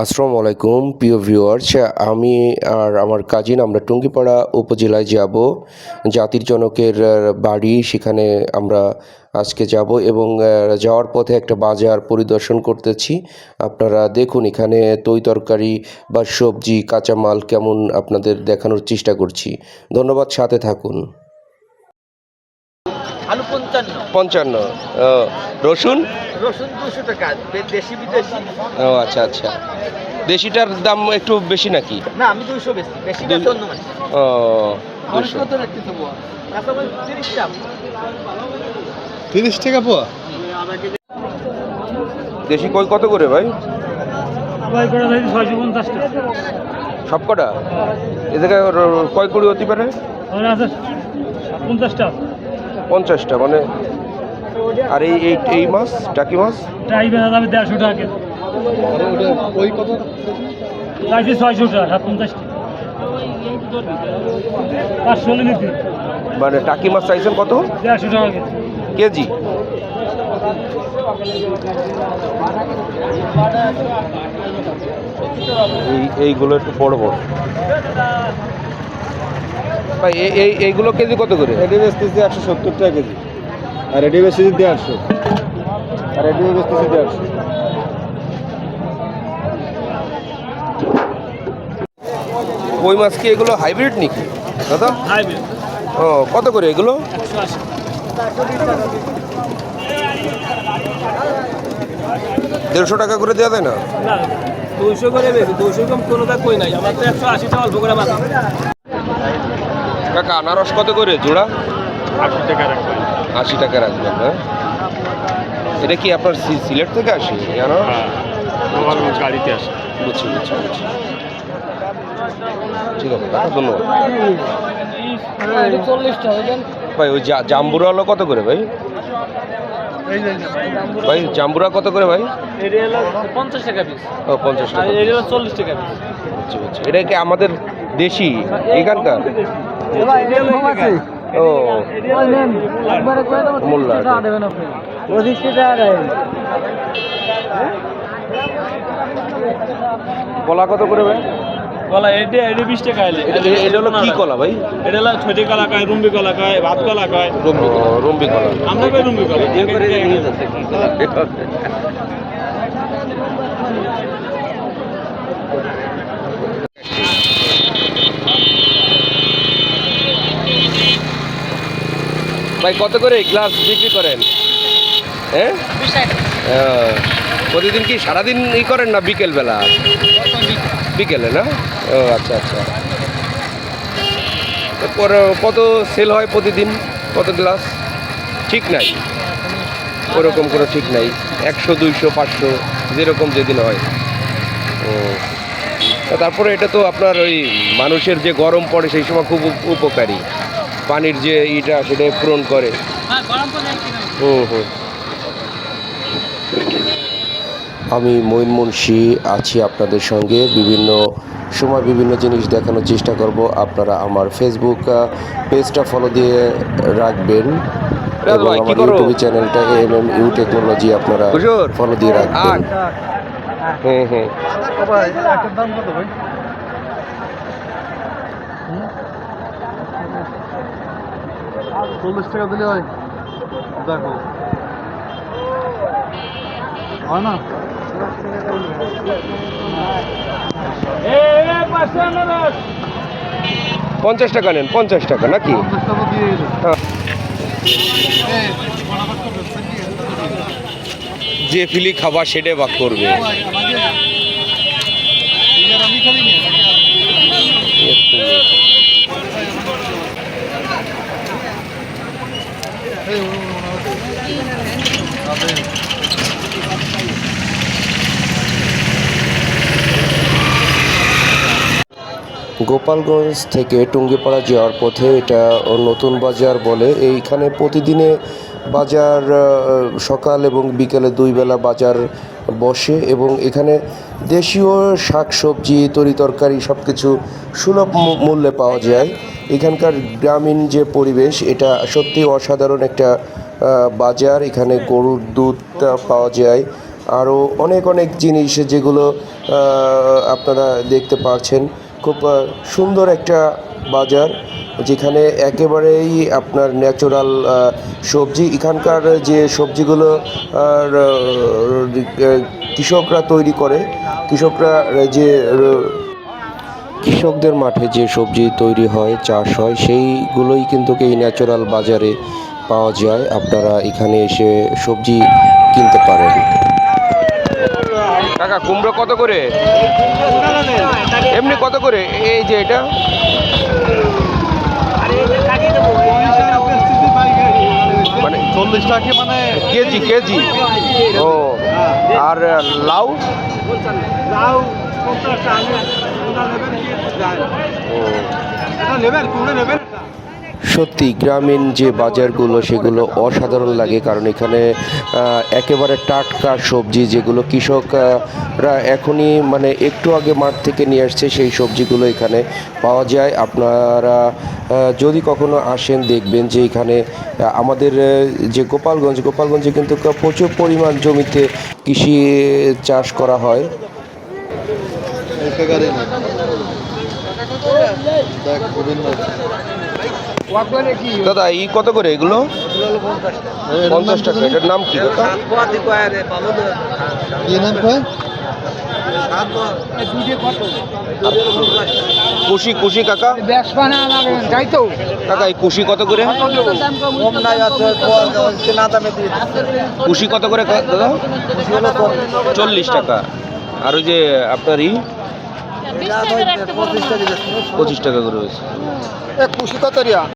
আসসালামু আলাইকুম প্রিয় ভিউয়ার্স। আমি আর আমার কাজিন আমরা টুঙ্গিপাড়া উপজেলায় যাব। জাতির জনকের বাড়ি, সেখানে আমরা আজকে যাব এবং যাওয়ার পথে একটা বাজার পরিদর্শন করতেছি। আপনারা দেখুন এখানে তরকারি বা সবজি কাঁচামাল কেমন আপনাদের দেখানোর চেষ্টা করছি। ধন্যবাদ, সাথে থাকুন। আলু ৫৫। ৫৫। রসুন? রসুন ২০০ টাকা, দেশি বিদেশি। ও আচ্ছা আচ্ছা, দেশিটার দাম একটু বেশি নাকি? না, আমি ২০০ বেশি, বেশি বেশি অন্য মানুষ। ও, মানুষ 200। কত রাখতেছে পোয়া? কাঁচামরিচ ৩০ টাকা। 30 টাকা পোয়া। দেশি কই কত করে ভাই? ভাই করে ভাই 650 টাকা। সব কটা এ জায়গায় কয় কুড়ি হতে পারে? আর আছে 50 টাকা। 50টা মানে। আর এই এই এই মাছ, টাকি মাছ? টাই বেচা যাবে 150 টাকা কেজি। আরে ওটা ওই কত? চাইছি 600 টাকা, 57 টাকা। 500 নিতে। মানে টাকি মাছ চাইছেন কত 150 টাকা কেজি। কেজি? এইগুলো একটু বড় বড় ভাই। এইগুলো কেজি কত করে? এডি বেচতেছি 170 টাকা কেজি, আর এডি বেচতেছি 150, আর এডি বেচতেছি 150। কই মাছ কি এগুলো হাইব্রিড নাকি দাদা? হাইব্রিড। ও, কত করে এগুলো? 180। 150 টাকা করে দেওয়া যায় না? না 200 করে বেশি, 200 কম কোনোটা কই নাই। আমার তো 180 টাকা অল্প করে মাছ। কাকা আনারস কত করে জোড়া? 80 টাকা রাখবেন। 80 টাকা রাখবেন। হ্যাঁ, এটা কি আপনার সিলেট থেকে আসে এই আনারস? আমার গাড়িতে আসে। বুঝছি বুঝছি বুঝছি। ঠিক আছে কাকা, ধন্যবাদ। 40 টাকা দেন। ভাই ওই জাম্বুরা হলো কত করে ভাই? ভাই জাম্বুরা কত করে ভাই? এটা হলো 50 টাকা পিস। ও, 50 আর টাকা। এটা হলো 40 টাকা পিস। বুঝছি বুঝছি। এটা কি আমাদের দেশি এখানকার? ও, মোল্লা। কলা কত করে ভাই? কলা এটা 20 টাকা এলে। এটা হলো কি কলা ভাই? এটা হলো ছোটি কলা কয়, রুম্বি কলা কয়, ভাত কলা কয়। রম্বি কলা। আমরা কই রুম্বি কলা। ভাই কত করে গ্লাস বিক্রি করেন? হ্যাঁ, প্রতিদিন কি সারাদিন করেন না বিকেল বেলা? বিকেলে না? ও আচ্ছা আচ্ছা। তারপর কত সেল হয় প্রতিদিন, কত গ্লাস? ঠিক নাই, ওরকম কোনো ঠিক নাই। 100, 200, 500 যেরকম যেদিন হয়। ও, তারপরে এটা তো আপনার ওই মানুষের যে গরম পড়ে সেই সময় খুব উপকারী। পানির যে ইটা সেটা পূরণ করে। হুম হুম। আমি মঈন মুন্সি আছি আপনাদের সঙ্গে। বিভিন্ন সময় বিভিন্ন জিনিস দেখানোর চেষ্টা করব। আপনারা আমার ফেসবুক পেজটা ফলো দিয়ে রাখবেন এবং আমার ইউটিউব চ্যানেলটা AMM টেকনোলজি আপনারা ফলো দিয়ে রাখবেন। হ্যাঁ হ্যাঁ। একটার দাম কত ভাই? 40 টাকা দিলে হয়। দেখো হয় না? 50 টাকা নেন, 50 টাকা নাকি? 50 টাকা দিয়ে দিল। যে ফিলি খাবার সেটাই ভাগ করবে। আমি খালি নিয়ে গোপালগঞ্জ থেকে টুঙ্গিপাড়া যাওয়ার পথে এটা নতুন বাজার বলে। এইখানে প্রতিদিনে বাজার সকাল এবং বিকেলে 2 বেলা বাজার বসে এবং এখানে দেশীয় শাকসবজি তরিতরকারি সব কিছু সুলভ মূল্যে পাওয়া যায়। এখানকার গ্রামীণ যে পরিবেশ, এটা সত্যি অসাধারণ একটা বাজার। এখানে গরুর দুধ পাওয়া যায়, আরও অনেক অনেক জিনিস যেগুলো আপনারা দেখতে পাচ্ছেন। খুব সুন্দর একটা বাজার, যেখানে একেবারেই আপনার ন্যাচারাল সবজি, এখানকার যে সবজিগুলো কৃষকরা তৈরি করে, কৃষকদের মাঠে যে সবজি তৈরি হয়, চাষ হয়, সেইগুলোই কিন্তু এই ন্যাচারাল বাজারে পাওয়া যায়। আপনারা এখানে এসে সবজি কিনতে পারেন। কাকা, কুমড়ো কত করে? এমনি কত করে এই যে এটা? মানে 40 টাকা মানে কেজি কেজি? ও, আর লাউ? সত্যি গ্রামীণ যে বাজারগুলো সেগুলো অসাধারণ লাগে, কারণ এখানে একেবারে টাটকা সবজি, যেগুলো কৃষকরা এখনই মানে একটু আগে মাঠ থেকে নিয়ে আসছে, সেই সবজিগুলো এখানে পাওয়া যায়। আপনারা যদি কখনো আসেন দেখবেন যে এখানে আমাদের যে গোপালগঞ্জে কিন্তু প্রচুর পরিমাণ জমিতে কৃষি চাষ করা হয়। দাদা, এই কত করে এগুলো? 50 টাকা। এটার নাম কি দাদা? কুশি কুশি কাকা? কাকা, এই কুশি কত করে? কুশি কত করে দাদা? 40 টাকা। আর ওই যে আপনার 25 টাকা করে হয়েছে। খুশি কত রিয়া?